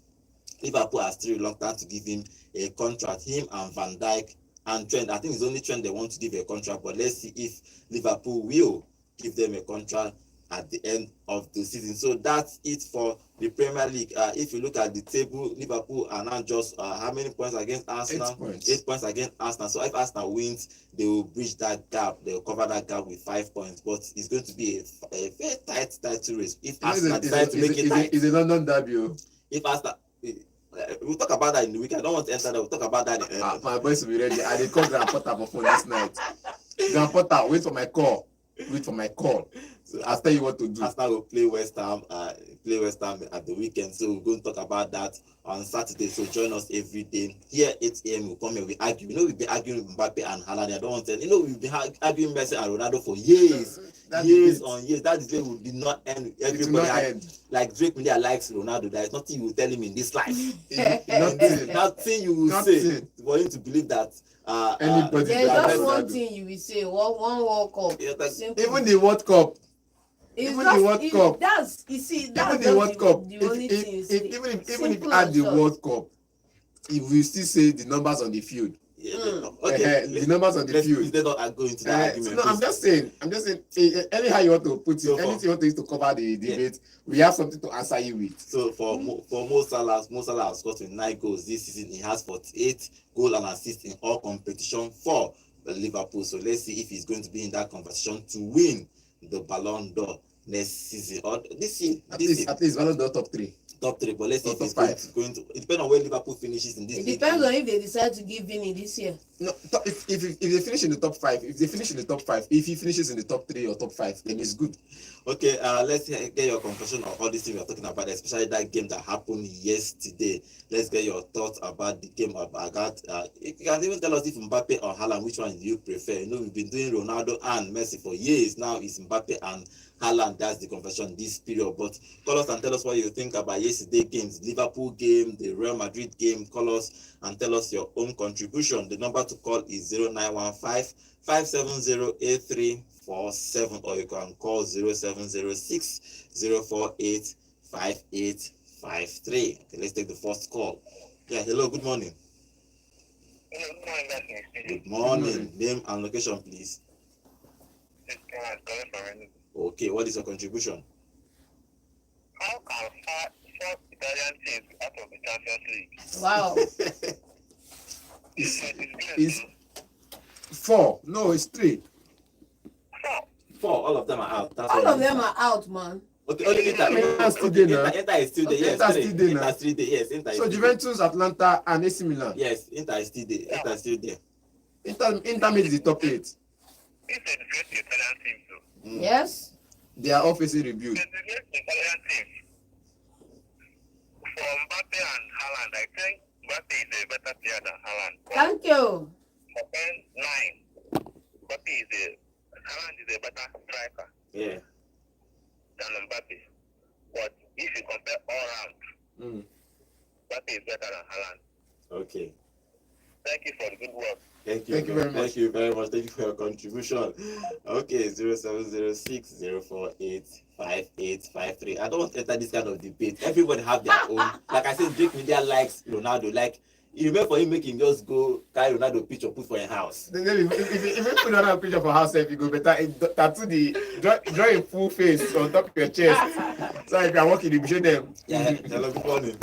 Liverpool are still reluctant to give him a contract. Him and Van Dijk and Trent. I think it's only Trent they want to give a contract. But let's see if Liverpool will give them a contract at the end of the season. So that's it for the Premier League. If you look at the table, Liverpool are now just how many points against Arsenal? 8 points. 8 points against Arsenal. So if Arsenal wins, they will bridge that gap. They will cover that gap with 5 points. But it's going to be a very tight title race. If Arsenal decide to make it tight, It's a London derby. if Arsenal, we'll talk about that in the week. I don't want to enter that. We'll talk about that. My boys will be ready. I dey call Grand Potter for phone this night. Grand Potter, wait for my call. Wait for my call. So I'll tell you what to do. Arsenal will play West Ham at the weekend. So we're going to talk about that on Saturday. So join us every day. Here 8 a.m. we'll come here, we argue. We've been arguing with Mbappe and Haaland. I don't want to we've been arguing Messi and Ronaldo for years. Years on years. That debate will did not end. Everybody like Drake Media likes Ronaldo. There is nothing you will tell him in this life. Nothing you will say for him to believe that Anybody There's that just does one that. thing you will say. One World Cup. Yeah, like, Simple. Even the World Cup. It's even just- the World Cup. That's you see. That's Even just the World Cup. The only thing. you see. Even if Simple you add and the short. World Cup, if we still say the numbers on the field, okay. the numbers on the field. Instead not going into that argument. No, I'm just saying. Anyhow you want to put it, So anything you want to use to cover the debate, we have something to answer you with. So for Mo Salah has scored 29 goals this season. He has 48 goals and assists in all competition for Liverpool. So let's see if he's going to be in that conversation to win the Ballon d'Or next season or this season. At least one of the top 3. Top 3, but let's see Or if he's top going to. It depends on where Liverpool finishes in this. It league. depends on if they decide to give Vini this year. No, if they finish in the top 5, if he finishes in the top 3 or top 5, then it's good. Okay, let's get your conclusion on all these things we're talking about, especially that game that happened yesterday. Let's get your thoughts about the game about that. You can even tell us if Mbappe or Haaland, which one do you prefer? We've been doing Ronaldo and Messi for years. Now it's Mbappe and Haaland. That's the conversation this period. But call us and tell us what you think about yesterday games, Liverpool game, the Real Madrid game. Call us and tell us your own contribution. The number to call is 0915 570 8347, or you can call 0706 048 5853. Okay, let's take the first call. Yeah, hello, good morning. Hello, good morning, Dr. Good morning. Name and location, please. This guy is calling from Rennes. Okay, what is your contribution? How can four Italian teams out of the Champions League? Wow. It's 4. No, it's 3. Four, all of them are out. That's All of them are out, man. Okay, only Inter. Inter still Okay, there now. Inter is still there. Okay, Yes, Inter still there now. Inter still there. Yes, Inter is So still Juventus, Atlanta, and AC Milan. there. Yes, Inter is still there. Inter is still there. Inter made the top 8. If they defeat the Italian teams, though, Mm. Yes. They are all facing rebuild. they defeat the Italian teams. For Mbappe and Haaland, I think Mbappe is a better player than Haaland. Thank you. For 9, Haaland is a better striker Yeah. than Mbappe. But if you compare all round, Mbappe is better than Haaland. Okay. Thank you for the good work. Thank you. Thank you very much. Thank you very much. Thank you for your contribution. Okay, 0706 048 5853. I don't want to enter this kind of debate. Everybody have their own. Like I said, Drake Media likes Ronaldo. Like You meant for him make him just go carry Ronaldo picture put for your house. Then if you put another picture for house, if you go better, tattoo draw a full face on top of your chest. So if you're walking, you show them. Yeah, hello, good morning.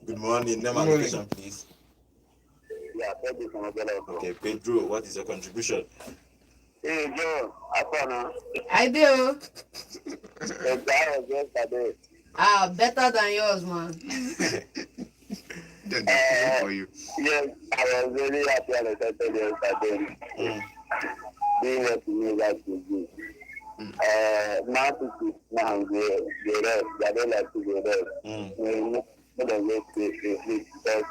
Good morning. Name and location, please. Yeah, Pedro from Abela. Okay, Pedro, what is your contribution? Hey, Joe, Apana. I do. The guy was yesterday. Better than yours, man. For you. Yes, I was really happy and excited yesterday. Being able to know that to do. Now to see now the rest, they don't like to go rest. Not the way to because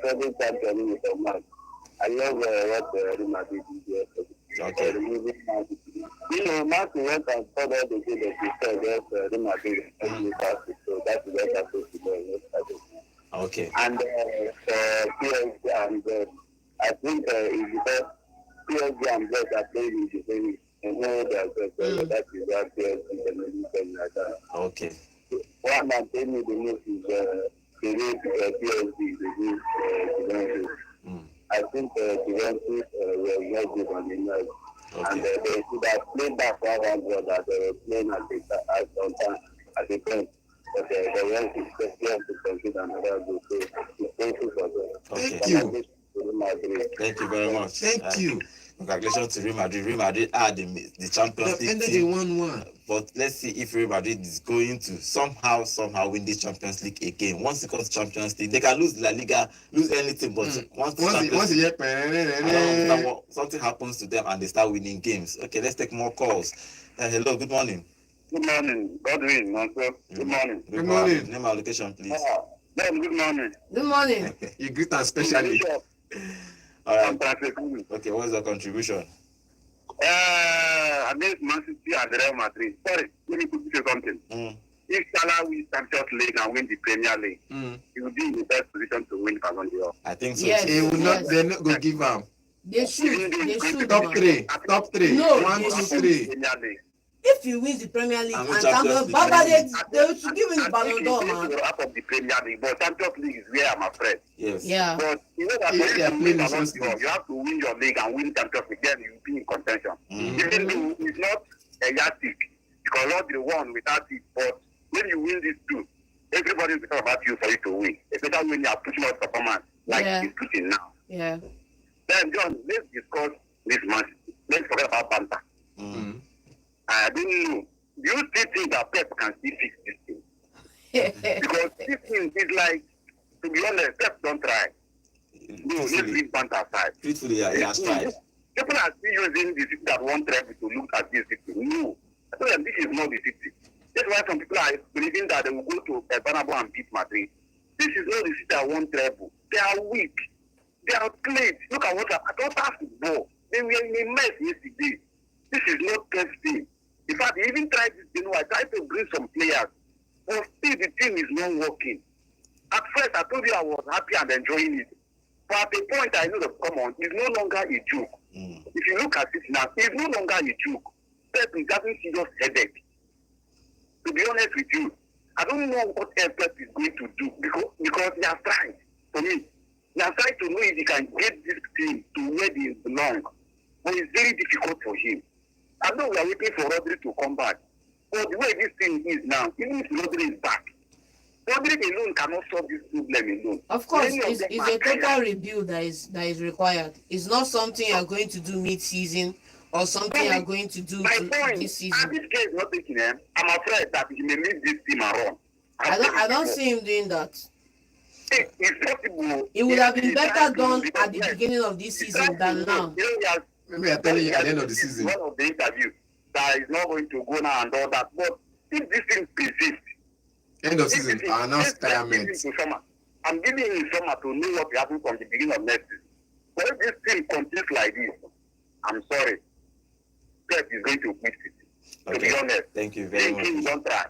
every time I meet a match, I love what Real Madrid did yesterday. Okay. You know, Martin went and saw that they did that he said that Real Madrid so that's what I supposed to do yesterday. Okay. And PSG and I think it's because PSG and Brest are playing the same and know that that is what PSG can do like that. Okay. One man tell me the most is the way PSG the Juventus. I think Juventus were not good on the night. And they should have played that 100 that they were playing at the point. But they went to consider another goal. So it's painful for them. Thank you. Thank you very much. Thank you. Congratulations to Real Madrid. Real Madrid are the Champions League Ended team. in 1-1. But let's see if Real Madrid is going to somehow win the Champions League again. Once it comes to Champions League, they can lose La Liga, lose anything, but once something happens to them and they start winning games. Okay, let's take more calls. Hello, good morning. Good morning. Godwin, Manso. Good morning. Good morning. Name and location, please. Then, good morning. Good morning. You greet them specially. All right. Okay, what's your contribution? Against Man City and Real Madrid. Sorry, let me quickly say something. If Salah wins Champions League and win the Premier League, he will be in the best position to win Ballon d'Or. I think so. Yes. They will not. They're not going to give them. They should. Top three. No, 1, 2, 3. Premier League. If he wins the Premier League And and Champions Champions League. they should give him the Ballon d'Or, man. Half of the Premier League, but Champions League is where I'm afraid. Yes. Yeah. But you know that Yeah, when you win playing Ballon Champions d'Or, League. you have to win your league and win Champions League, then you'll be in contention. Even though it's not a yardstick, because not the one without it, but when you win these two, everybody will talk about you for you to win, especially when you are pushing out performance like he's pushing now. Yeah. Then, John, let's discuss this match. Let's forget about banter. I don't know. Do you still think that Pep can still fix this thing? Because this thing is like, to be honest, Pep don't try. No, let's leave banter aside. Truthfully, yeah, he has tried. People are still using the city that won't travel to look at this city. No. I tell them this is not the city. That's why some people are believing that they will go to Bernabeu and beat Madrid. This is not the city that won't travel. They are weak. They are played. Look at what I don't have football. They were in a mess yesterday. This is not Pep's team. In fact, they even tried this, I tried to bring some players. But still the team is not working. At first, I told you I was happy and enjoying it. But at the point I know the common is no longer a joke. If you look at it now, it's no longer a joke. Pep is having serious headache. To be honest with you, I don't know what else Pep is going to do because he has tried. For me, he has tried to know if he can get this team to where they belong. But it's very difficult for him. I know we are waiting for Rodri to come back. But the way this thing is now, even if Rodri is back, Rodri alone cannot solve this problem alone. Of course, Many of it's them a are total tired. rebuild that is required. It's not something you are going to do mid-season or something you are going to do My point, this and season. this guy is not taking him. I'm afraid that he may leave this team and run. I don't see him doing that. It's possible. It would have been better done because at the beginning of this season than now. You know, he has Maybe I'm telling you at the end of the season. one of the interview that is not going to go now and all that. But if this thing persists, End of season. Announce retirement. I'm giving him summer to know what will happen from the beginning of next season. But if this thing continues like this, I'm sorry. Pep is going to quit it. To be honest. Thank you very much. Don't try.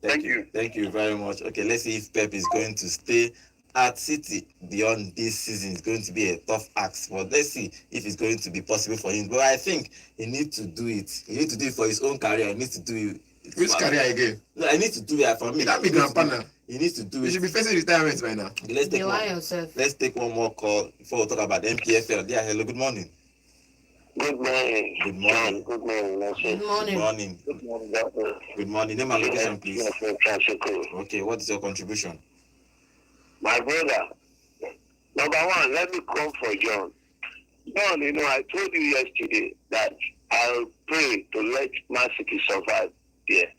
Thank you. Thank you very much. Okay, let's see if Pep is going to stay at City beyond this season. It's going to be a tough ask, but let's see if it's going to be possible for him. But I think he needs to do it. He needs to do it for his own career. He needs to do it. Which career again? No, I need to do it for me. That be grandpa now. He needs to do You it. should be facing retirement by now. Okay, let's take Yourself. let's take one more call before we talk about the MPFL. Yeah, hello, good morning. Good morning. Good morning. Good morning. Good morning. Good morning. Good morning, doctor. Good morning. Name and location, please. Yes, Okay, what is your contribution? my brother, number one, let me come for John. John, I told you yesterday that I'll pray to let Man City survive there.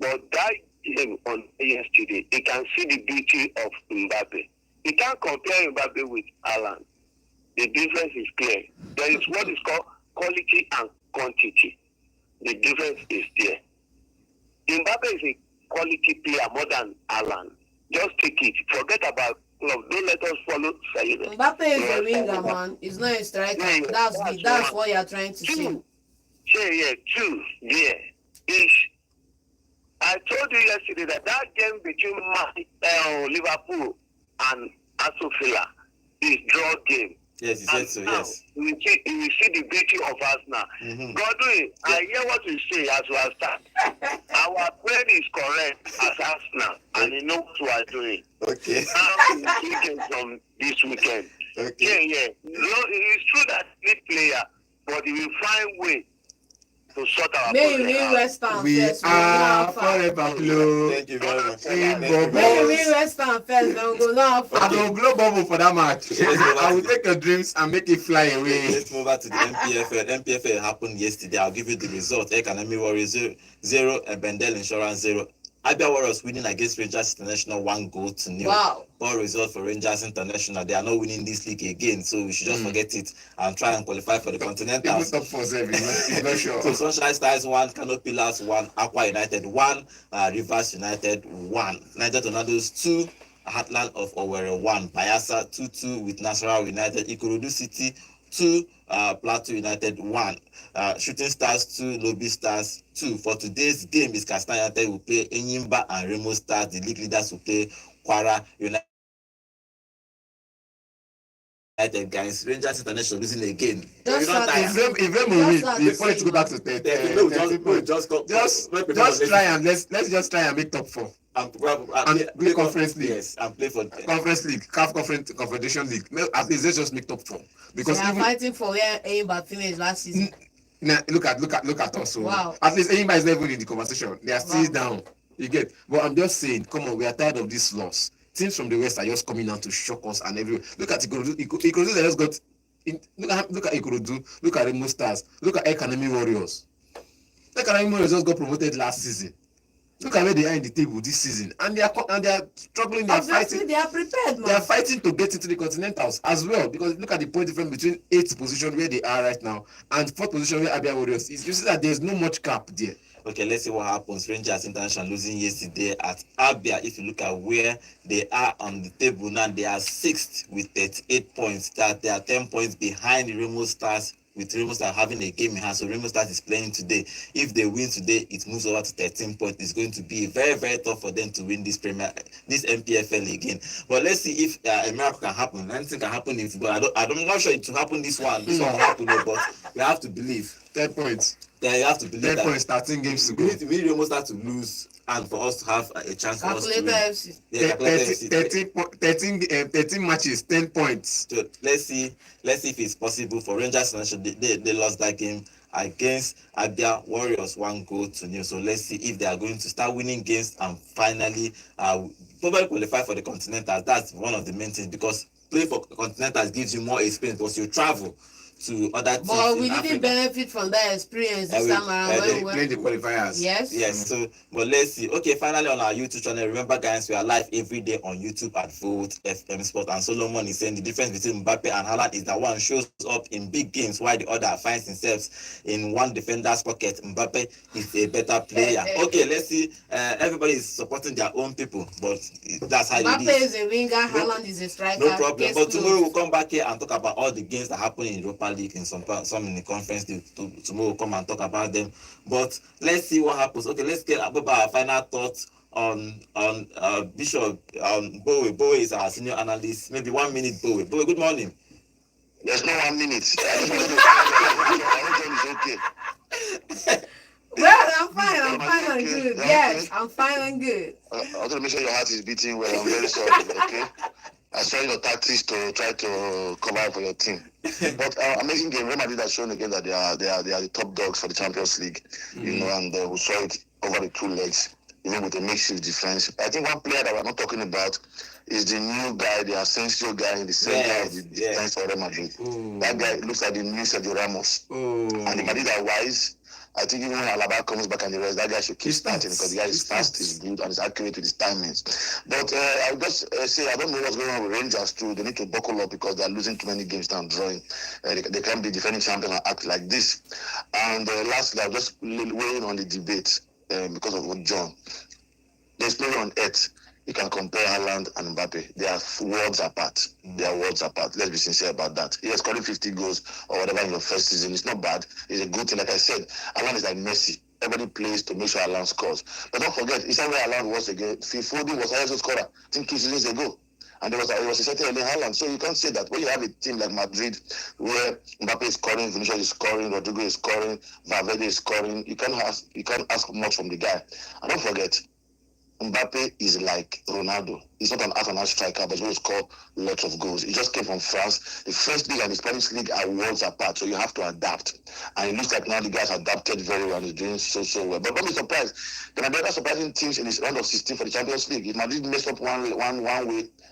But that game on yesterday, you can see the beauty of Mbappe. You can't compare Mbappe with Alan. The difference is clear. There is what is called quality and quantity. The difference is there. Mbappe is a quality player more than Alan. Just take it. Forget about club. Don't let us follow Said. Mbappe is a winger, man. He's not a striker. That's what you're trying to say. Two. Yeah. Ish. I told you yesterday that game between Liverpool and Aston Villa is draw game. Yes, you said so, yes. We see the beauty of Arsenal. Godwin, I hear what you say as we start. Our friend is correct as Arsenal, and he knows what we are doing. Okay. Now we see from this weekend. Okay. Yeah. No, it's true that he's a player, but he will find way to sort our May you win West Ham We first. are forever blue. Thank you very much. May you win West Ham first, then go now. I will blow bubble for that match. I will take your dreams and make it fly away. Let's move over to the MPFL. MPFL happened yesterday. I'll give you the result. Economy Warriors 0, and Bendel Insurance 0. Abia Warriors winning against Rangers International 1-0. Wow. Poor result for Rangers International. They are not winning this league again, so we should just forget it and try and qualify for the Continentals. Top 4 7, not sure. So Sunshine Stars 1, Kano Pillars 1, Aqua United 1, Rivers United 1, Niger Tornadoes 2, Heartland of Owerri 1, Bayelsa 2-2 with Nasarawa United, Ikorodu City 2, Plateau United 1, Shooting Stars 2, Lobby Stars 2. For today's game is Katsina United will play Enyimba and Remo Stars. The league leaders will play Kwara United. Guys, Rangers International losing again. If Remo win, the points go back to 10. Just try and let's just try and make top 4. And play Conference League. Yes, and play for Conference League, CAF Confederation League. At least let's just make top 4. Because they are fighting for where Enyimba finished last season. Now look at us. So wow. At least Enyimba is not even in the conversation. They are still down. You get. But I'm just saying, come on, we are tired of this loss. Teams from the West are just coming out to shock us and everywhere. Look at Ikorodu. Ikorodu they just got. Look at Ikorodu. Look at Remo Stars. Look at Economy Warriors. Economy Warriors just got promoted last season. Look at where they are in the table this season, and they are struggling. They are fighting. They are prepared, man. They are fighting to get into the Continentals as well. Because look at the point difference between 8th position where they are right now and 4th position where Abia Warriors is. You see that there is no much gap there. Okay, let's see what happens. Rangers International losing yesterday at Abia. If you look at where they are on the table now, they are 6th with 38 points. That they are 10 points behind Remo Stars, with Remo Stars having a game in hand. So Remo Stars is playing today. If they win today, it moves over to 13 points. It's going to be very, very tough for them to win this MPFL again. But let's see if a miracle can happen. Anything can happen in football. I'm not sure it will happen this one. This one will happen, but we have to believe. 10 points. Yeah, you have to believe 10 that. points, 13 games to go. We need Remo Stars to lose and for us to have a chance for us to win. FC. Yeah, 13 matches, 10 points. So let's see if it's possible for Rangers International. They lost that game against Abia Warriors 1-0. So let's see if they are going to start winning games and finally probably qualify for the Continentals. That's one of the main things, because playing for Continentals gives you more experience because you travel to other teams. But we didn't Africa. Benefit from that experience this time around. They played the qualifiers. Yes. So, but let's see. Okay, finally on our YouTube channel. Remember, guys, we are live every day on YouTube at Volt FM Sport. And Solomon is saying the difference between Mbappe and Haaland is that one shows up in big games while the other finds himself in one defender's pocket. Mbappe is a better player. Okay, let's see. Everybody is supporting their own people, but that's how Mbappe it is. is a winger. Haaland is a striker. No problem. But tomorrow we'll come back here and talk about all the games that happen in Europa League, and some in the conference league. Tomorrow we'll come and talk about them. But let's see what happens. Okay, let's get about our final thoughts on Bishop Bowie. Bowie is our senior analyst. Maybe 1 minute, Bowie. Bowie, good morning. There's no 1 minute. I hope it's okay. Well, I'm fine. I'm fine and good. Yes, I'm fine and good. I want to make sure your heart is beating well. I'm very sorry. Okay. I saw your tactics to try to cover for your team. But amazing game. Real Madrid has shown again that they are the top dogs for the Champions League. You know, and we saw it over the 2 legs, even with a makeshift defense. I think one player that we're not talking about is the new guy, the Asensio guy in the center of the defense for Real Madrid. That guy looks like the new Sergio Ramos. And the Madrid are wise. I think even when Alaba comes back and the rest, that guy should keep starting because the guy is fast, is good, and is accurate with his timings. But I'll just say, I don't know what's going on with Rangers too. They need to buckle up because they're losing too many games now, drawing. They can't be defending champion and act like this. And lastly, I'll just weighing on the debate because of what John. There's no on earth you can compare Haaland and Mbappe. They are worlds apart. They are worlds apart. Let's be sincere about that. He has scored 50 goals or whatever in your first season. It's not bad. It's a good thing. Like I said, Haaland is like Messi. Everybody plays to make sure Haaland scores. But don't forget, it's not where Haaland was again. Phil Foden was highest scorer, I think 2 seasons ago. And it was a certain Erling Haaland. So you can't say that. When you have a team like Madrid, where Mbappe is scoring, Vinicius is scoring, Rodrigo is scoring, Valverde is scoring, you can't ask much from the guy. And don't forget, Mbappe is like Ronaldo. He's not an out-and-out striker, but he will score lots of goals. He just came from France. The French league and the Spanish league are worlds apart, so you have to adapt. And it looks like now the guys adapted very well and is doing so well. But don't be surprised. There might be other surprising teams in this round of 16 for the Champions League. If Madrid mess up one way,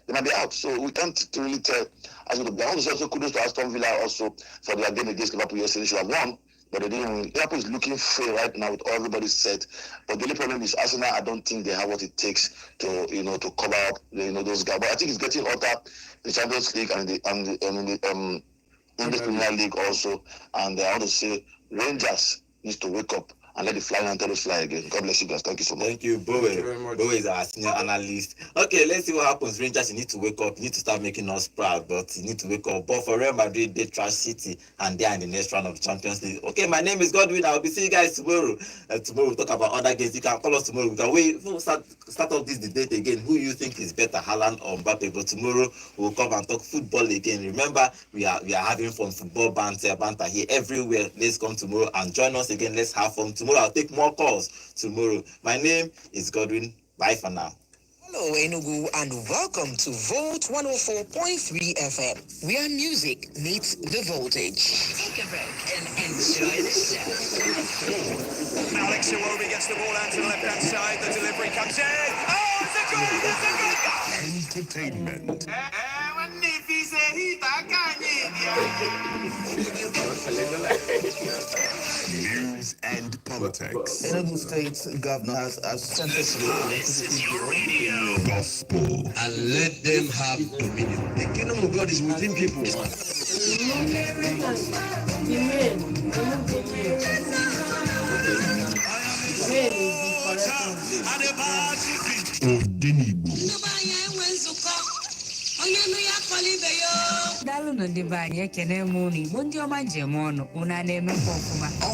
they might be out. So we can't really tell. I want to say also kudos to Aston Villa also for their game against Liverpool yesterday. They should have won. But they didn't win. Liverpool is looking fair right now with everybody set. But the only problem is Arsenal. I don't think they have what it takes to to cover up those guys. But I think it's getting hotter in the Champions League and in the English Premier League also. And I want to say Rangers needs to wake up and let the flying antelopes fly again. God bless you guys. Thank you so much. Thank you, Bowe. Bowe is our senior analyst. Okay, let's see what happens. Rangers, you need to wake up. You need to start making us proud, but you need to wake up. But for Real Madrid, they trash City, and they are in the next round of the Champions League. Okay, my name is Godwin. I'll be seeing you guys tomorrow. Tomorrow we'll talk about other games. You can call us tomorrow. We can wait. We'll start off this debate again. Who you think is better, Haaland or Mbappe? But tomorrow we'll come and talk football again. Remember, we are having fun, football banter here everywhere. Let's come tomorrow and join us again. Let's have fun tomorrow. I'll take more calls tomorrow. My name is Godwin. Bye for now. Hello, Enugu, and welcome to Volt 104.3 FM, where music meets the voltage. Take a break and enjoy the show. Alex Iwobi gets the ball out to the left-hand side. The delivery comes in. Oh, it's a goal! It's a goal! Entertainment. News and politics. Enugu State Governor has sent us This is your radio. Gospel. and let them have dominion. The kingdom of God is within people. Daalụ ndị be anyị ekene m unu Igbo ndị ọma njem ọnụ unu a na-emekwa ọfụma